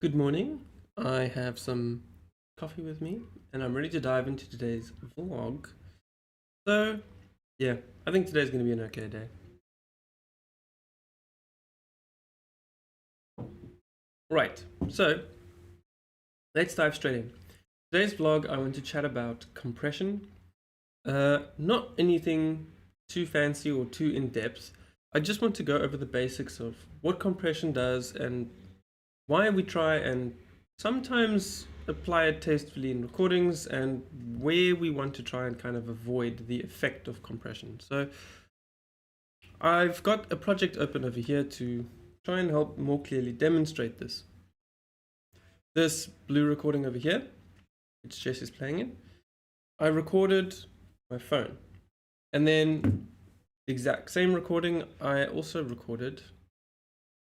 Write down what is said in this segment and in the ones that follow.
Good morning. I have some coffee with me and I'm ready to dive into today's vlog. So, yeah, I think today's going to be an okay day. Right, so let's dive straight in. Today's vlog, I want to chat about compression. Not anything too fancy or too in-depth. I just want to go over the basics of what compression does and why we try and sometimes apply it tastefully in recordings and where we want to try and kind of avoid the effect of compression. So I've got a project open over here to try and help more clearly demonstrate this. This blue recording over here, which Jess is playing in, I recorded my phone. And then the exact same recording I also recorded,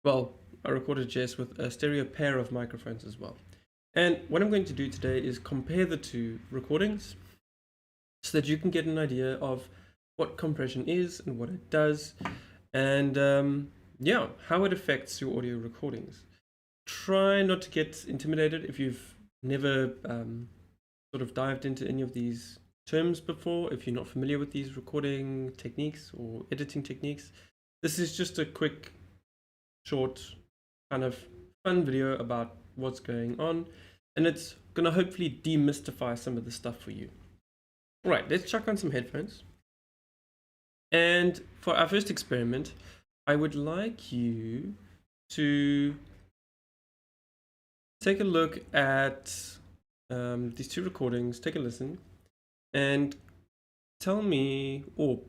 well, I recorded Jess with a stereo pair of microphones as well. And what I'm going to do today is compare the two recordings so that you can get an idea of what compression is and what it does, and yeah, how it affects your audio recordings. Try not to get intimidated if you've never sort of dived into any of these terms before, if you're not familiar with these recording techniques or editing techniques. This is just a quick, short, kind of fun video about what's going on, and it's going to hopefully demystify some of the stuff for you. Right, let's chuck on some headphones. And for our first experiment, I would like you to take a look at these two recordings, take a listen, and tell me, or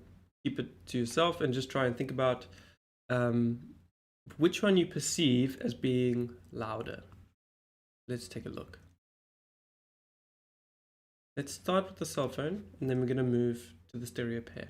keep it to yourself and just try and think about which one you perceive as being louder. Let's take a look. Let's start with the cell phone, and then we're going to move to the stereo pair.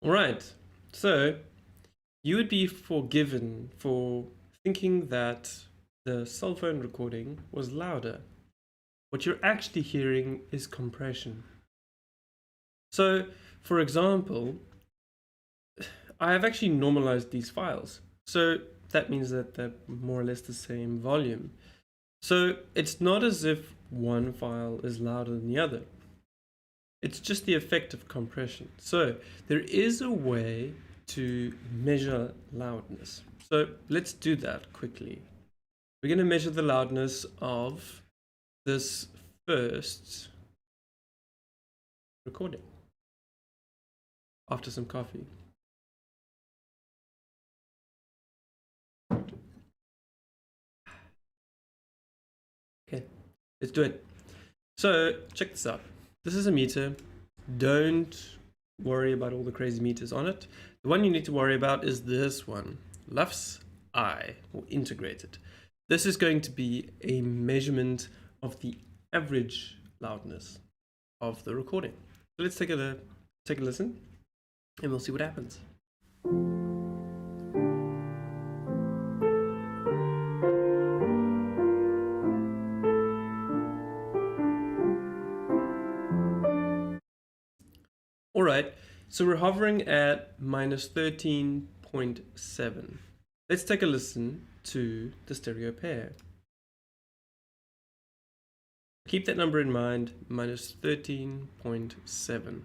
All right, so you would be forgiven for thinking that the cell phone recording was louder. What you're actually hearing is compression. So, for example, I have actually normalized these files. So that means that they're more or less the same volume. So it's not as if one file is louder than the other. It's just the effect of compression. So there is a way to measure loudness. So let's do that quickly. We're going to measure the loudness of this first recording after some coffee. Okay, let's do it. So check this out. This is a meter. Don't worry about all the crazy meters on it. The one you need to worry about is this one, LUFS I, or integrated. This is going to be a measurement of the average loudness of the recording. So let's take a listen, and we'll see what happens. All right, so we're hovering at minus 13.7. Let's take a listen to the stereo pair. Keep that number in mind, minus 13.7.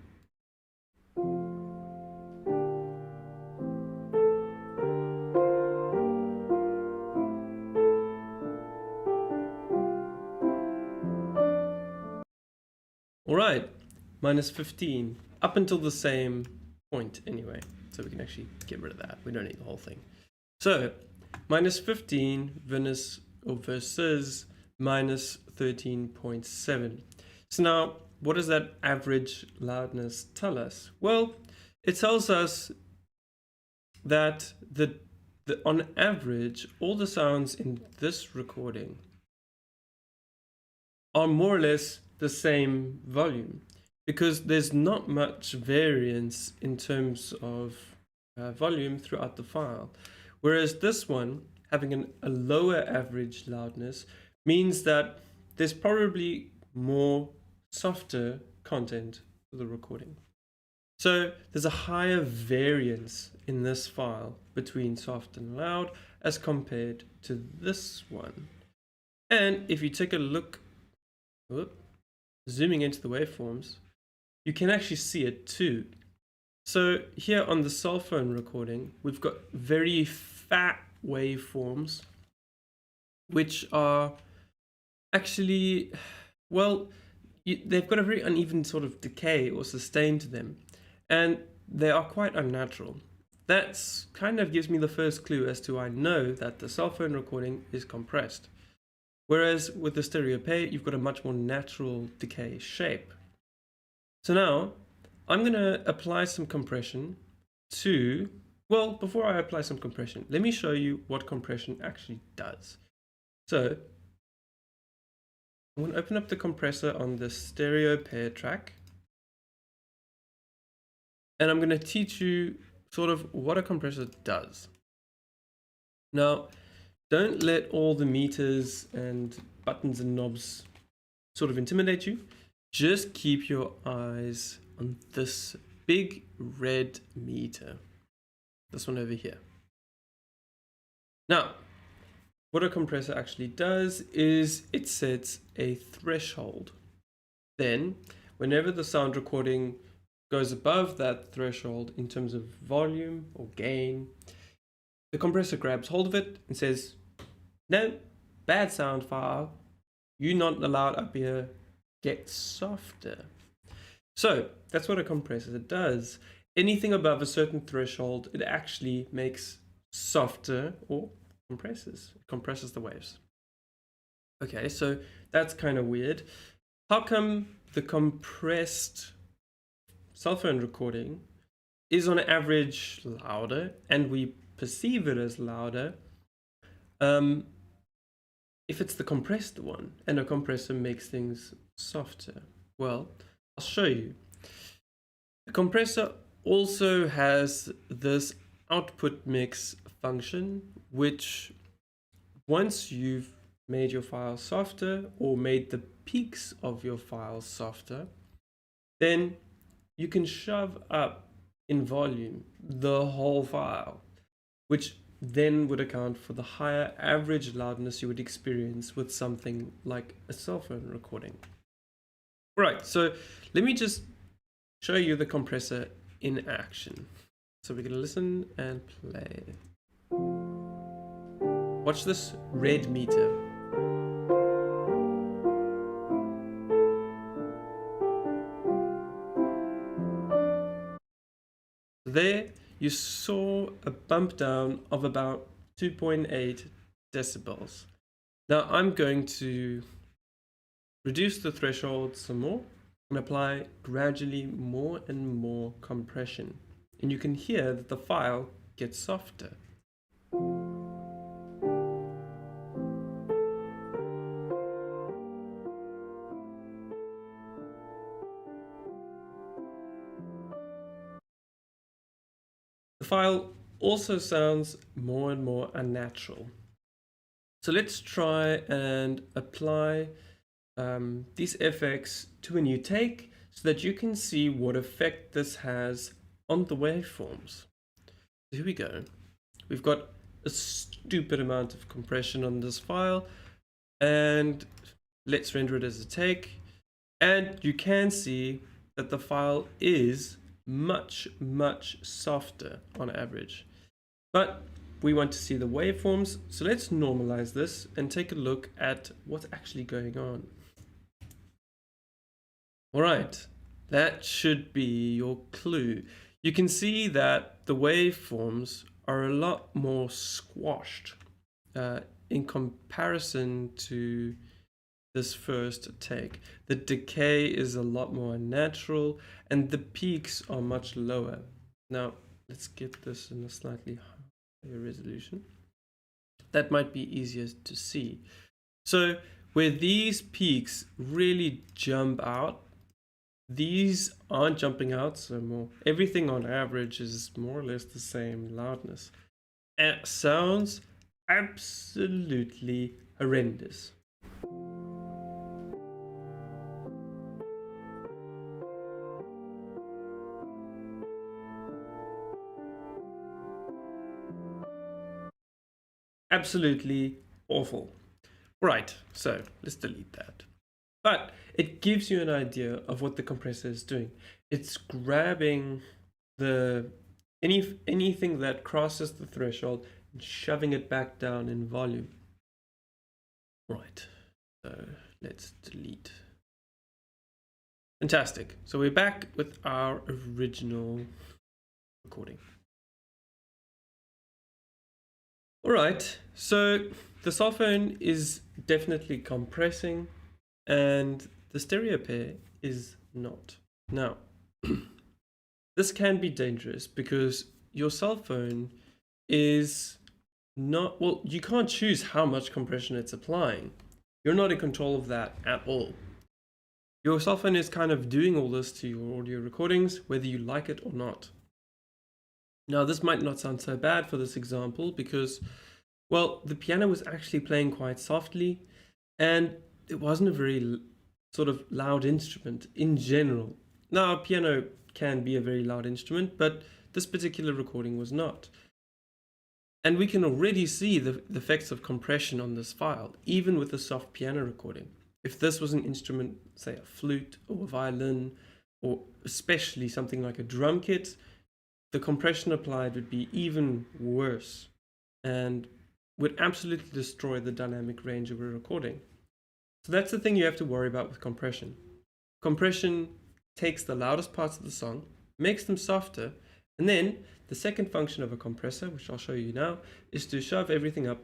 All right, minus 15. Up until the same point anyway, so we can actually get rid of that. We don't need the whole thing. So minus 15 versus minus 13.7. So now what does that average loudness tell us? Well, it tells us that the on average, all the sounds in this recording are more or less the same volume, because there's not much variance in terms of volume throughout the file. Whereas this one, having a lower average loudness, means that there's probably more softer content for the recording. So there's a higher variance in this file between soft and loud as compared to this one. And if you take a look, zooming into the waveforms, you can actually see it too. So here on the cell phone recording, we've got very fat waveforms, which are actually, well, they've got a very uneven sort of decay or sustain to them, and they are quite unnatural. That's kind of gives me the first clue as to I know that the cell phone recording is compressed. Whereas with the stereo pair, you've got a much more natural decay shape. So now I'm going to apply some compression to, well, before I apply some compression, let me show you what compression actually does. So I'm going to open up the compressor on the stereo pair track, and I'm going to teach you sort of what a compressor does. Now, don't let all the meters and buttons and knobs sort of intimidate you. Just keep your eyes on this big red meter, this one over here. Now, what a compressor actually does is it sets a threshold. Then, whenever the sound recording goes above that threshold in terms of volume or gain, the compressor grabs hold of it and says, no, bad sound file, you're not allowed up here, get softer. So that's what a compressor does. Anything above a certain threshold, it actually makes softer or compresses the waves. Okay, so that's kind of weird. How come the compressed cell phone recording is on average louder, and we perceive it as louder if it's the compressed one and a compressor makes things softer? Well, I'll show you. The compressor also has this output mix function, which once you've made your file softer or made the peaks of your file softer, then you can shove up in volume the whole file, which then would account for the higher average loudness you would experience with something like a cell phone recording. Right, so let me just show you the compressor in action. So we're going to listen and play. Watch this red meter. There you saw a bump down of about 2.8 decibels. Now I'm going to reduce the threshold some more and apply gradually more and more compression. And you can hear that the file gets softer. The file also sounds more and more unnatural. So let's try and apply these effects to a new take so that you can see what effect this has on the waveforms. So here we go. We've got a stupid amount of compression on this file, and let's render it as a take. And you can see that the file is much softer on average. But we want to see the waveforms, so let's normalize this and take a look at what's actually going on. All right, that should be your clue. You can see that the waveforms are a lot more squashed in comparison to this first take. The decay is a lot more natural and the peaks are much lower. Now let's get this in a slightly resolution. That might be easier to see. So where these peaks really jump out, these aren't jumping out so more. Everything on average is more or less the same loudness. It sounds absolutely horrendous. Absolutely awful. Right, so let's delete that. But it gives you an idea of what the compressor is doing. It's grabbing anything that crosses the threshold and shoving it back down in volume. Right, so let's delete. Fantastic. So we're back with our original recording. All right, so the cellphone is definitely compressing and the stereo pair is not. Now, this can be dangerous because your cell phone is not, well, you can't choose how much compression it's applying. You're not in control of that at all. Your cell phone is kind of doing all this to your audio recordings, whether you like it or not. Now, this might not sound so bad for this example because, well, the piano was actually playing quite softly and it wasn't a very sort of loud instrument in general. Now, a piano can be a very loud instrument, but this particular recording was not. And we can already see the effects of compression on this file, even with a soft piano recording. If this was an instrument, say a flute or a violin, or especially something like a drum kit, the compression applied would be even worse and would absolutely destroy the dynamic range of a recording. So that's the thing you have to worry about with compression. Compression takes the loudest parts of the song, makes them softer, and then the second function of a compressor, which I'll show you now, is to shove everything up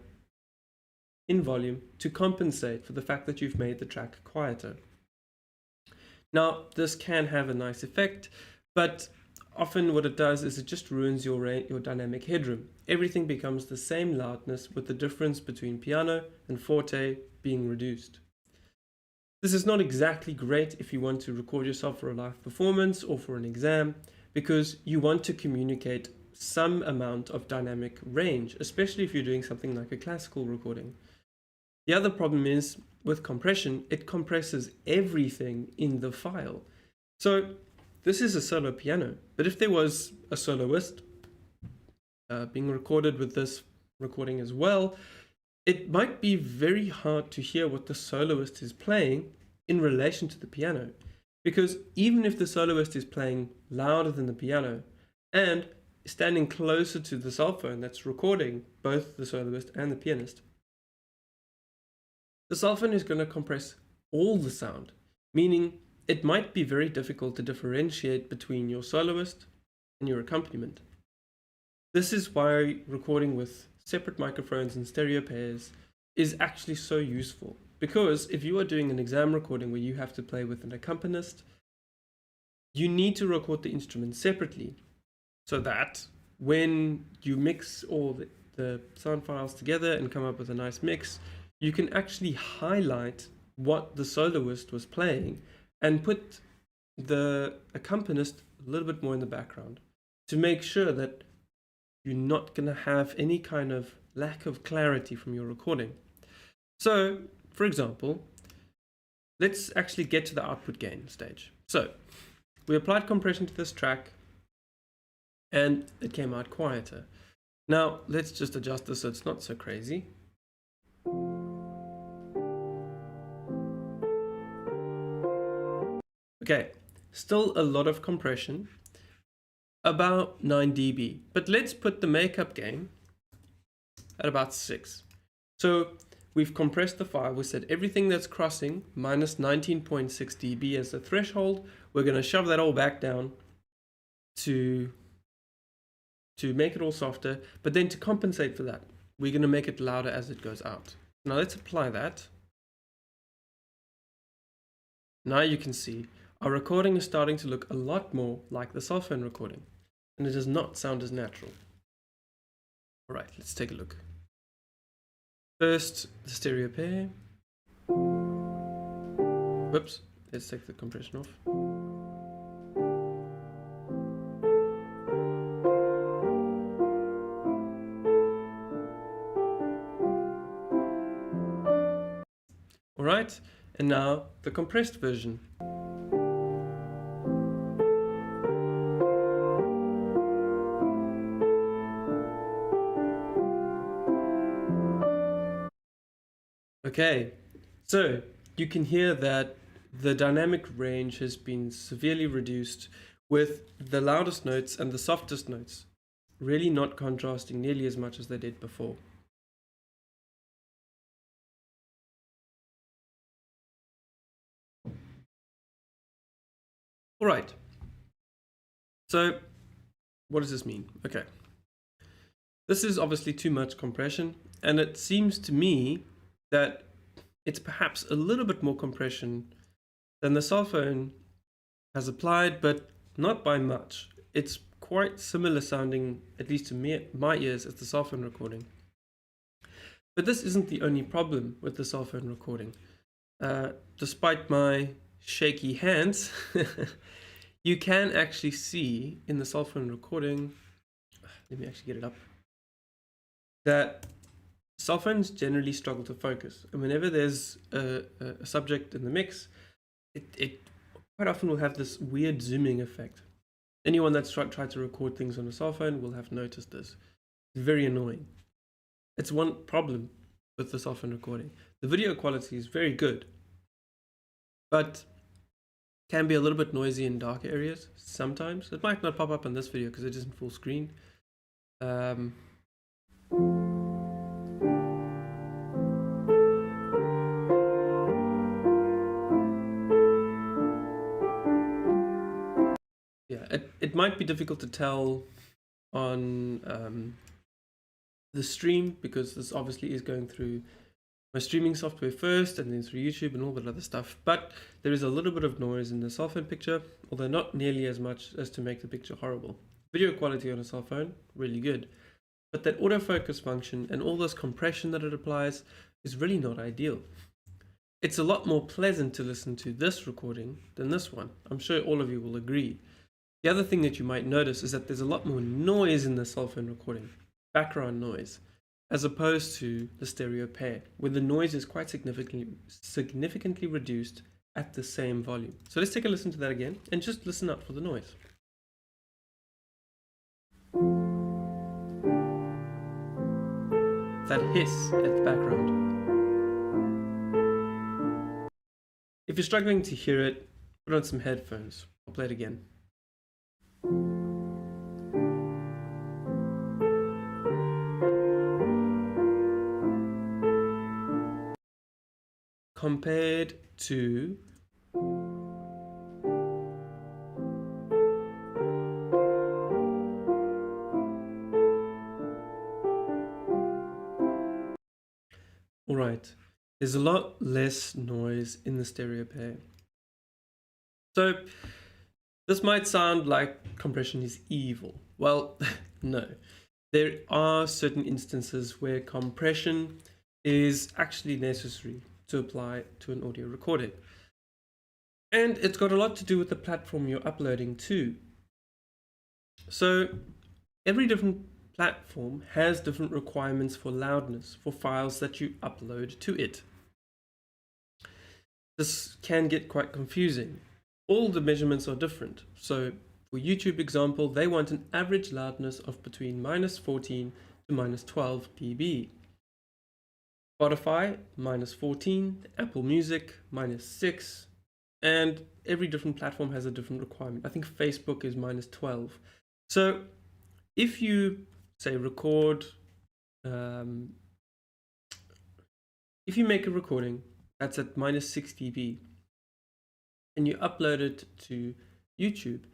in volume to compensate for the fact that you've made the track quieter. Now, this can have a nice effect, but often what it does is it just ruins your dynamic headroom. Everything becomes the same loudness with the difference between piano and forte being reduced. This is not exactly great if you want to record yourself for a live performance or for an exam, because you want to communicate some amount of dynamic range, especially if you're doing something like a classical recording. The other problem is with compression, it compresses everything in the file. So this is a solo piano, but if there was a soloist being recorded with this recording as well, it might be very hard to hear what the soloist is playing in relation to the piano. Because even if the soloist is playing louder than the piano and standing closer to the cell phone that's recording both the soloist and the pianist, the cell phone is going to compress all the sound, meaning it might be very difficult to differentiate between your soloist and your accompaniment. This is why recording with separate microphones and stereo pairs is actually so useful. Because if you are doing an exam recording where you have to play with an accompanist, you need to record the instrument separately so that when you mix all the sound files together and come up with a nice mix, you can actually highlight what the soloist was playing and put the accompanist a little bit more in the background to make sure that you're not going to have any kind of lack of clarity from your recording. So, for example, let's actually get to the output gain stage. So, we applied compression to this track and it came out quieter. Now, let's just adjust this so it's not so crazy. Okay, still a lot of compression, about 9 dB, but let's put the makeup gain at about 6. So we've compressed the file. We said everything that's crossing minus 19.6 dB as the threshold. We're going to shove that all back down to make it all softer, but then to compensate for that, we're going to make it louder as it goes out. Now let's apply that. Now you can see our recording is starting to look a lot more like the cell phone recording, and it does not sound as natural. All right, let's take a look. First, the stereo pair. Whoops, let's take the compression off. All right, and now the compressed version. Okay, so you can hear that the dynamic range has been severely reduced, with the loudest notes and the softest notes really not contrasting nearly as much as they did before. All right, so what does this mean? Okay, this is obviously too much compression, and it seems to me that it's perhaps a little bit more compression than the cell phone has applied, but not by much. It's quite similar sounding, at least to me, my ears, as the cell phone recording. But this isn't the only problem with the cell phone recording. Despite my shaky hands, you can actually see in the cell phone recording, let me actually get it up, that cell phones generally struggle to focus. And whenever there's a subject in the mix, it quite often will have this weird zooming effect. Anyone that's tried to record things on a cell phone will have noticed this. It's very annoying. It's one problem with the cell phone recording. The video quality is very good, but can be a little bit noisy in dark areas sometimes. It might not pop up in this video because it isn't full screen. Yeah, it might be difficult to tell on the stream, because this obviously is going through my streaming software first and then through YouTube and all that other stuff. But there is a little bit of noise in the cell phone picture, although not nearly as much as to make the picture horrible. Video quality on a cell phone, really good. But that autofocus function and all this compression that it applies is really not ideal. It's a lot more pleasant to listen to this recording than this one. I'm sure all of you will agree. The other thing that you might notice is that there's a lot more noise in the cell phone recording, background noise, as opposed to the stereo pair, where the noise is quite significantly reduced at the same volume. So let's take a listen to that again and just listen out for the noise. That hiss at the background. If you're struggling to hear it, put on some headphones. I'll play it again. Compared to all right, there's a lot less noise in the stereo pair. So this might sound like compression is evil. Well, no. There are certain instances where compression is actually necessary to apply to an audio recording. And it's got a lot to do with the platform you're uploading to. So every different platform has different requirements for loudness for files that you upload to it. This can get quite confusing. All the measurements are different. So for YouTube example, they want an average loudness of between -14 to -12 dB. Spotify, -14, Apple Music, -6, and every different platform has a different requirement. I think Facebook is -12. So if you say record, if you make a recording that's at -6 dB and you upload it to YouTube,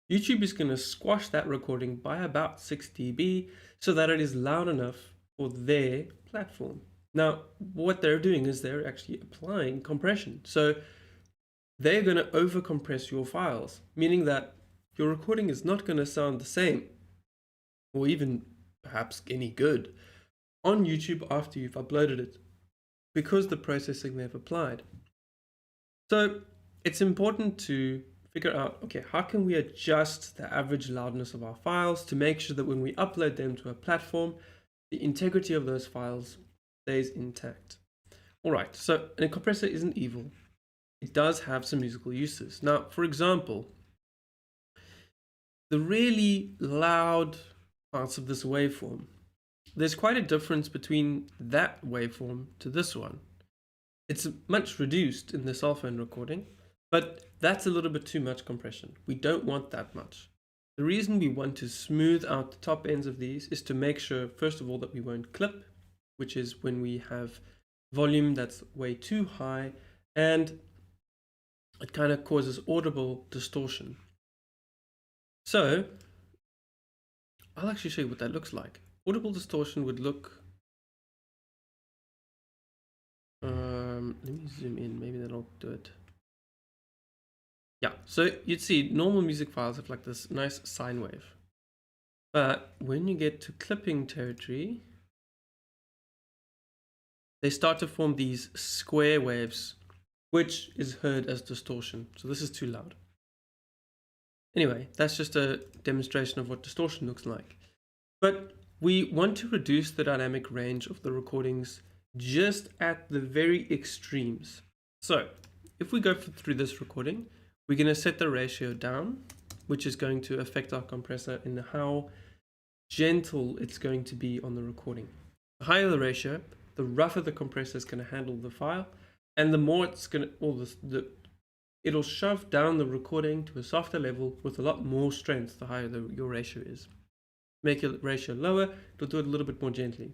YouTube is going to squash that recording by about 6 dB so that it is loud enough for their platform. Now, what they're doing is they're actually applying compression. So they're going to overcompress your files, meaning that your recording is not going to sound the same or even perhaps any good on YouTube after you've uploaded it, because the processing they've applied. So it's important to figure out, okay, how can we adjust the average loudness of our files to make sure that when we upload them to a platform, the integrity of those files stays intact. All right, so a compressor isn't evil. It does have some musical uses. Now, for example, the really loud parts of this waveform, there's quite a difference between that waveform to this one. It's much reduced in the cell phone recording, but that's a little bit too much compression. We don't want that much. The reason we want to smooth out the top ends of these is to make sure, first of all, that we won't clip, which is when we have volume that's way too high and it kind of causes audible distortion. So I'll actually show you what that looks like. Audible distortion would look, let me zoom in, maybe that'll do it. Yeah, so you'd see normal music files have like this nice sine wave. But when you get to clipping territory, they start to form these square waves, which is heard as distortion. So this is too loud. Anyway, that's just a demonstration of what distortion looks like. But we want to reduce the dynamic range of the recordings just at the very extremes. So if we go through this recording, we're going to set the ratio down, which is going to affect our compressor in how gentle it's going to be on the recording. The higher the ratio, the rougher the compressor is going to handle the file, and the more it's going to, it'll shove down the recording to a softer level with a lot more strength the higher your ratio is. Make your ratio lower, it'll do it a little bit more gently.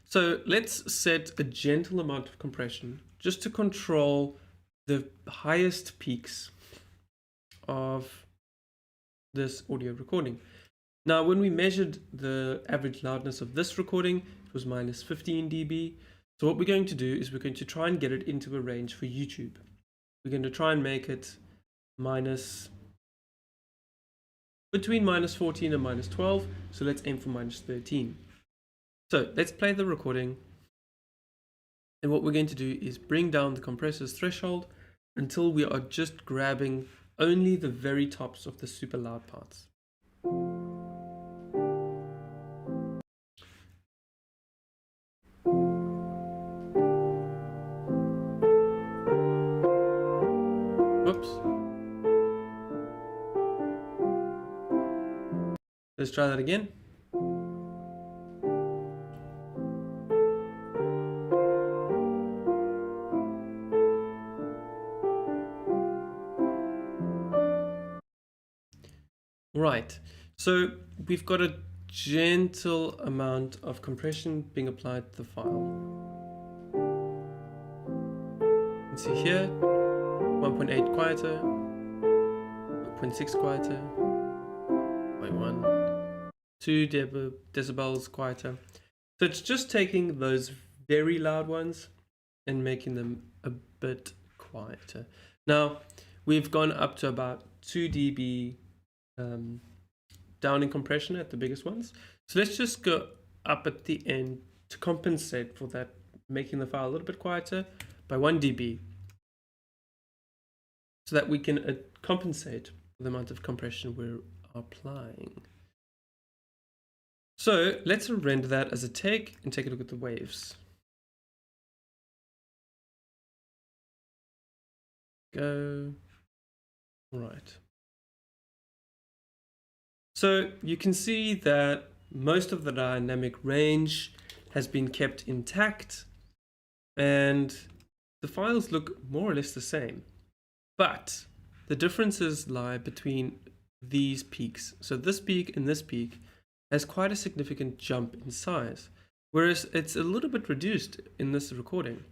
So let's set a gentle amount of compression just to control the highest peaks of this audio recording. Now, when we measured the average loudness of this recording, it was minus 15 dB. So what we're going to do is we're going to try and get it into a range for YouTube. We're going to try and make it between minus 14 and minus 12. So let's aim for minus 13. So let's play the recording. And what we're going to do is bring down the compressor's threshold until we are just grabbing only the very tops of the super loud parts. Whoops. Let's try that again. Right, so we've got a gentle amount of compression being applied to the file. You can see here, 1.8 quieter, 0.6 quieter, 0.1, 2 decibels quieter. So it's just taking those very loud ones and making them a bit quieter. Now, we've gone up to about 2 dB down in compression at the biggest ones. So let's just go up at the end to compensate for that, making the file a little bit quieter by 1 dB, so that we can compensate for the amount of compression we're applying. So let's render that as a take and take a look at the waves. Go. All right. So you can see that most of the dynamic range has been kept intact and the files look more or less the same. But the differences lie between these peaks. So this peak and this peak has quite a significant jump in size, whereas it's a little bit reduced in this recording.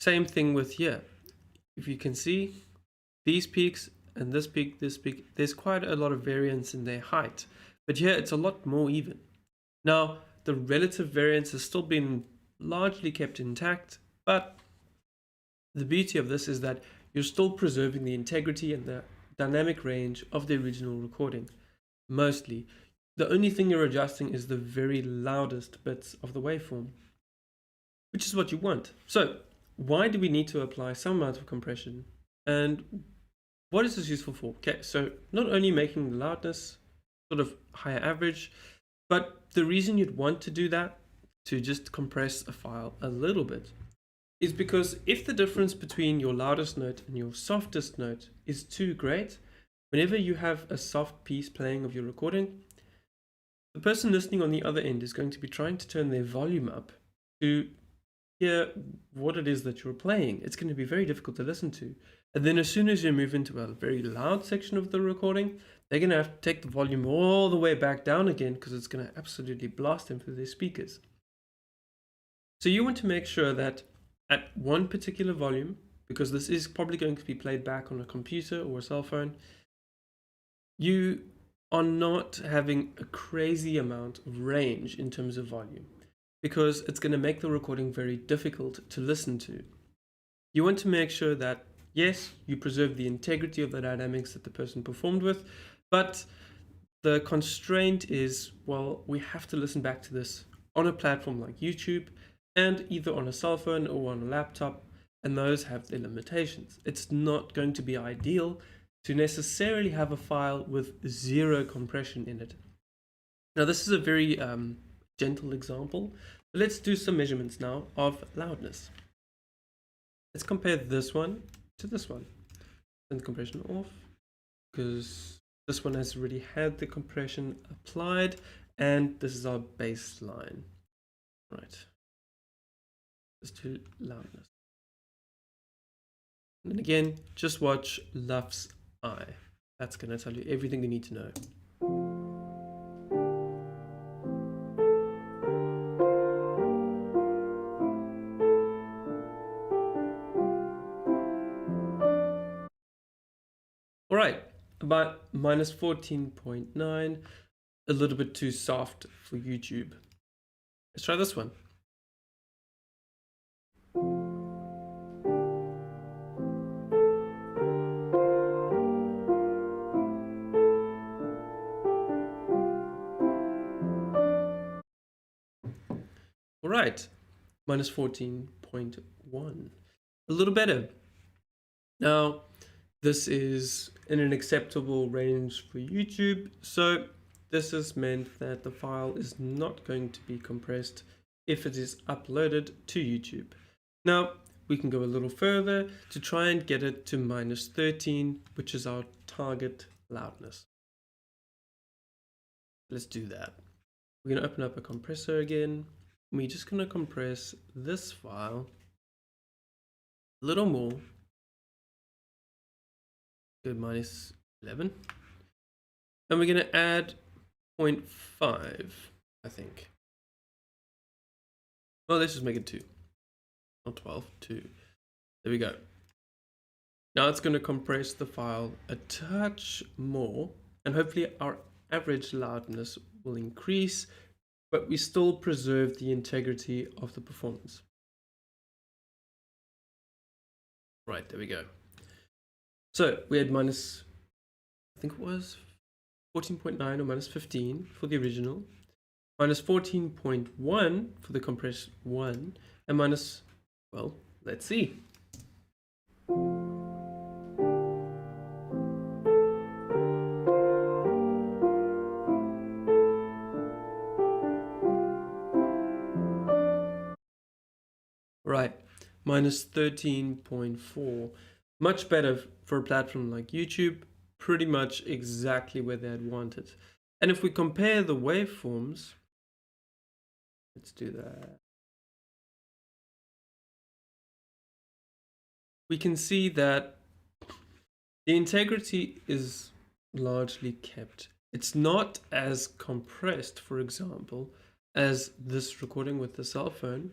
Same thing with here. If you can see these peaks and this peak, there's quite a lot of variance in their height, but here it's a lot more even. Now, the relative variance has still been largely kept intact, but the beauty of this is that you're still preserving the integrity and the dynamic range of the original recording. mostly. The only thing you're adjusting is the very loudest bits of the waveform, which is what you want. So why do we need to apply some amount of compression? And what is this useful for? Okay, so not only making the loudness sort of higher average, but the reason you'd want to do that, to just compress a file a little bit, is because if the difference between your loudest note and your softest note is too great, whenever you have a soft piece playing of your recording, the person listening on the other end is going to be trying to turn their volume up to hear what it is that you're playing. It's going to be very difficult to listen to. And then as soon as you move into a very loud section of the recording, they're going to have to take the volume all the way back down again because it's going to absolutely blast them through their speakers. So you want to make sure that at one particular volume, because this is probably going to be played back on a computer or a cell phone, you are not having a crazy amount of range in terms of volume, because it's going to make the recording very difficult to listen to. You want to make sure that, yes, you preserve the integrity of the dynamics that the person performed with, but the constraint is, well, we have to listen back to this on a platform like YouTube and either on a cell phone or on a laptop, and those have their limitations. It's not going to be ideal to necessarily have a file with zero compression in it. Now, this is a very gentle example. Let's do some measurements now of loudness. Let's compare this one to this one. Turn the compression off because this one has already had the compression applied, and this is our baseline. Right. Let's do loudness. And then again, just watch Luff's eye. That's going to tell you everything you need to know. All right, about minus 14.9, a little bit too soft for YouTube. Let's try this one. All right, minus 14.1, a little better. Now, this is in an acceptable range for YouTube, so this has meant that the file is not going to be compressed if it is uploaded to YouTube. Now, we can go a little further to try and get it to minus 13, which is our target loudness. Let's do that. We're going to open up a compressor again. We're just going to compress this file a little more. Go minus 11. And we're going to add 0.5, I think. Well, let's just make it 2. Not 12, 2. There we go. Now it's going to compress the file a touch more, and hopefully our average loudness will increase, but we still preserve the integrity of the performance. Right, there we go. So we had minus, I think it was 14.9 or minus 15 for the original, minus 14.1 for the compressed one, and minus, well, let's see. Right, minus 13.4. Much better for a platform like YouTube, pretty much exactly where they had wanted. And if we compare the waveforms, let's do that. We can see that the integrity is largely kept. It's not as compressed, for example, as this recording with the cell phone.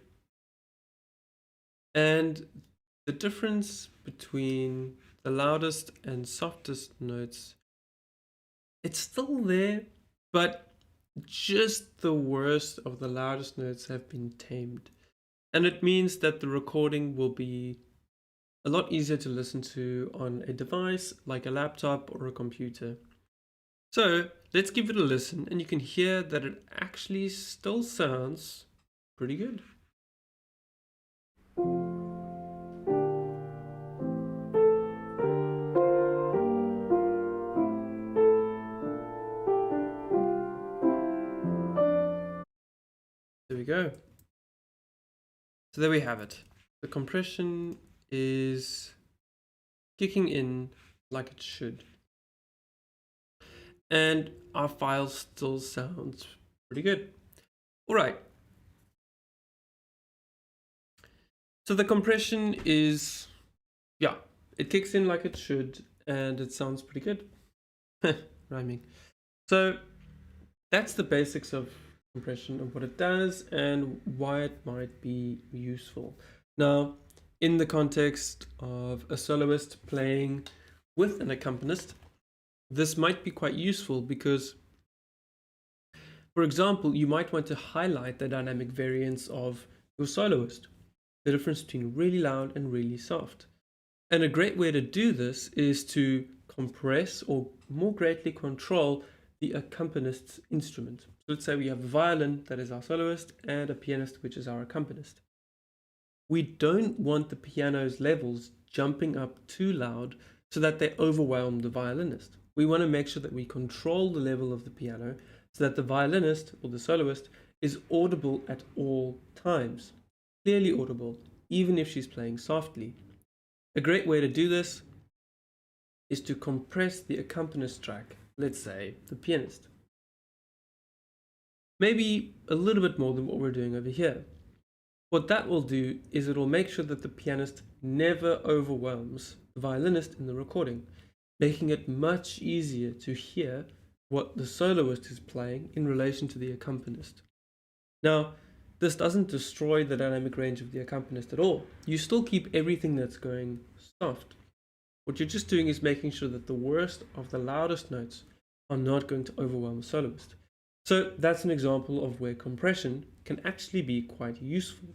And the difference between the loudest and softest notes, it's still there, but just the worst of the loudest notes have been tamed. And it means that the recording will be a lot easier to listen to on a device like a laptop or a computer. So let's give it a listen, and you can hear that it actually still sounds pretty good. There we go. So there we have it. The compression is kicking in like it should. And our file still sounds pretty good. All right. So the compression is, yeah, it kicks in like it should, and it sounds pretty good. Rhyming. So that's the basics of compression and what it does and why it might be useful. Now, in the context of a soloist playing with an accompanist, this might be quite useful because, for example, you might want to highlight the dynamic variance of your soloist, the difference between really loud and really soft. And a great way to do this is to compress or more greatly control the accompanist's instrument. So let's say we have a violin that is our soloist and a pianist which is our accompanist. We don't want the piano's levels jumping up too loud so that they overwhelm the violinist. We want to make sure that we control the level of the piano so that the violinist or the soloist is audible at all times, clearly audible, even if she's playing softly. A great way to do this is to compress the accompanist track, let's say the pianist. Maybe a little bit more than what we're doing over here. What that will do is it will make sure that the pianist never overwhelms the violinist in the recording, making it much easier to hear what the soloist is playing in relation to the accompanist. Now, this doesn't destroy the dynamic range of the accompanist at all. You still keep everything that's going soft. What you're just doing is making sure that the worst of the loudest notes are not going to overwhelm the soloist. So that's an example of where compression can actually be quite useful.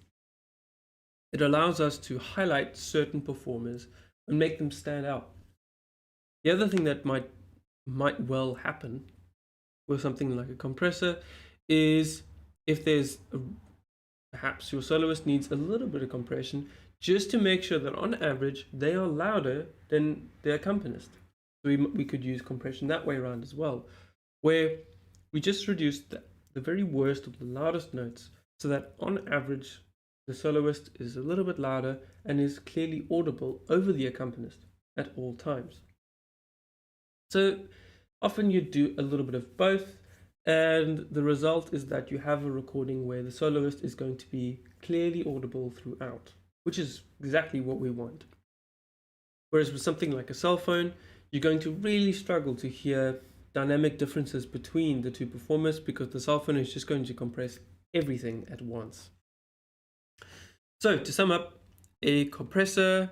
It allows us to highlight certain performers and make them stand out. The other thing that might well happen with something like a compressor is if there's perhaps your soloist needs a little bit of compression just to make sure that on average they are louder than the accompanist. So we could use compression that way around as well, where we just reduce the very worst of the loudest notes so that on average the soloist is a little bit louder and is clearly audible over the accompanist at all times. So often you do a little bit of both, and the result is that you have a recording where the soloist is going to be clearly audible throughout, which is exactly what we want. Whereas with something like a cell phone, you're going to really struggle to hear dynamic differences between the two performers because the cell phone is just going to compress everything at once. So to sum up, a compressor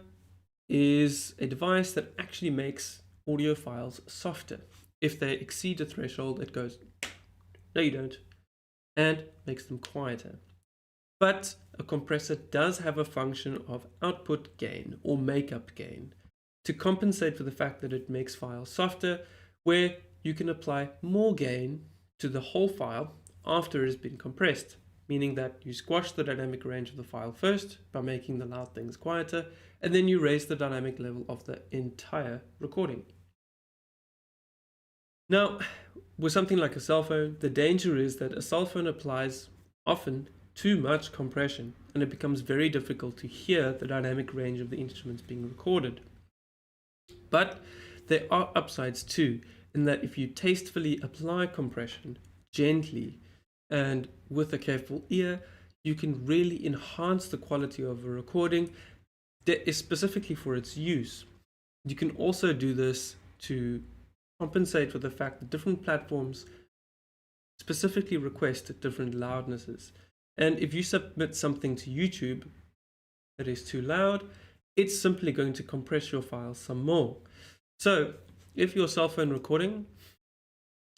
is a device that actually makes audio files softer. If they exceed a threshold, it goes, no you don't, and makes them quieter. But a compressor does have a function of output gain or makeup gain to compensate for the fact that it makes files softer, where you can apply more gain to the whole file after it has been compressed, meaning that you squash the dynamic range of the file first by making the loud things quieter, and then you raise the dynamic level of the entire recording. Now, with something like a cell phone, the danger is that a cell phone applies often too much compression, and it becomes very difficult to hear the dynamic range of the instruments being recorded. But there are upsides too, in that if you tastefully apply compression gently and with a careful ear, you can really enhance the quality of a recording that is specifically for its use. You can also do this to compensate for the fact that different platforms specifically request different loudnesses. And if you submit something to YouTube that is too loud, it's simply going to compress your file some more. So if your cell phone recording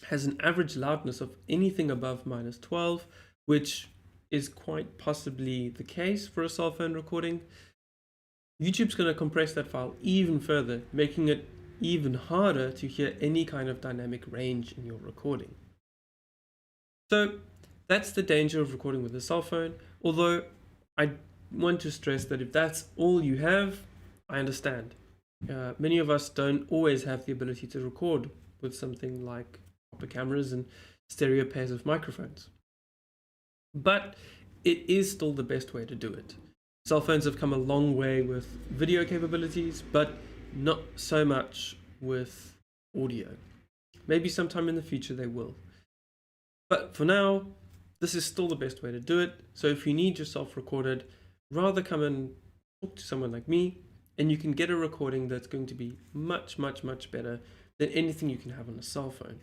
has an average loudness of anything above -12, which is quite possibly the case for a cell phone recording, YouTube's going to compress that file even further, making it even harder to hear any kind of dynamic range in your recording. So that's the danger of recording with a cell phone, although I want to stress that if that's all you have, I understand. Many of us don't always have the ability to record with something like proper cameras and stereo pairs of microphones. But it is still the best way to do it. Cell phones have come a long way with video capabilities, but not so much with audio. Maybe sometime in the future they will. But for now, this is still the best way to do it. So if you need yourself recorded, rather come and talk to someone like me, and you can get a recording that's going to be much, much, much better than anything you can have on a cell phone.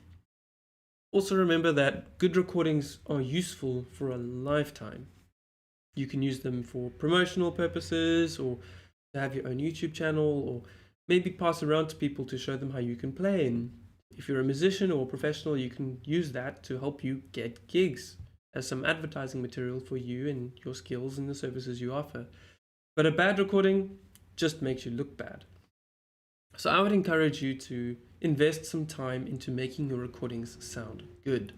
Also remember that good recordings are useful for a lifetime. You can use them for promotional purposes, or to have your own YouTube channel, or maybe pass around to people to show them how you can play. And if you're a musician or a professional, you can use that to help you get gigs as some advertising material for you and your skills and the services you offer. But a bad recording just makes you look bad. So I would encourage you to invest some time into making your recordings sound good.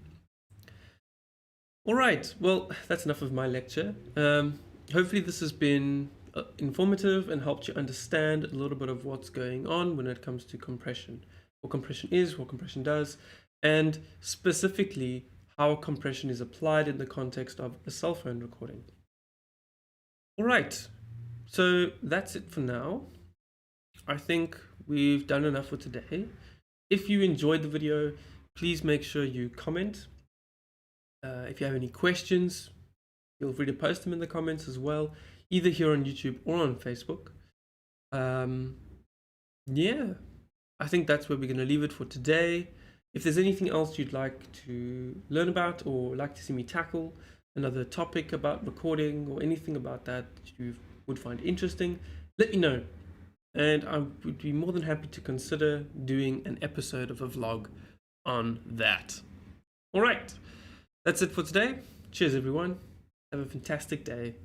All right, well, that's enough of my lecture. Hopefully this has been informative and helped you understand a little bit of what's going on when it comes to compression. What compression is, what compression does, and specifically how compression is applied in the context of a cell phone recording. All right, so that's it for now. I think we've done enough for today. If you enjoyed the video, please make sure you comment. If you have any questions, feel free to post them in the comments as well, either here on YouTube or on Facebook. Yeah, I think that's where we're going to leave it for today. If there's anything else you'd like to learn about or like to see me tackle, another topic about recording or anything about that you would find interesting, let me know. And I would be more than happy to consider doing an episode of a vlog on that. All right, that's it for today. Cheers, everyone. Have a fantastic day.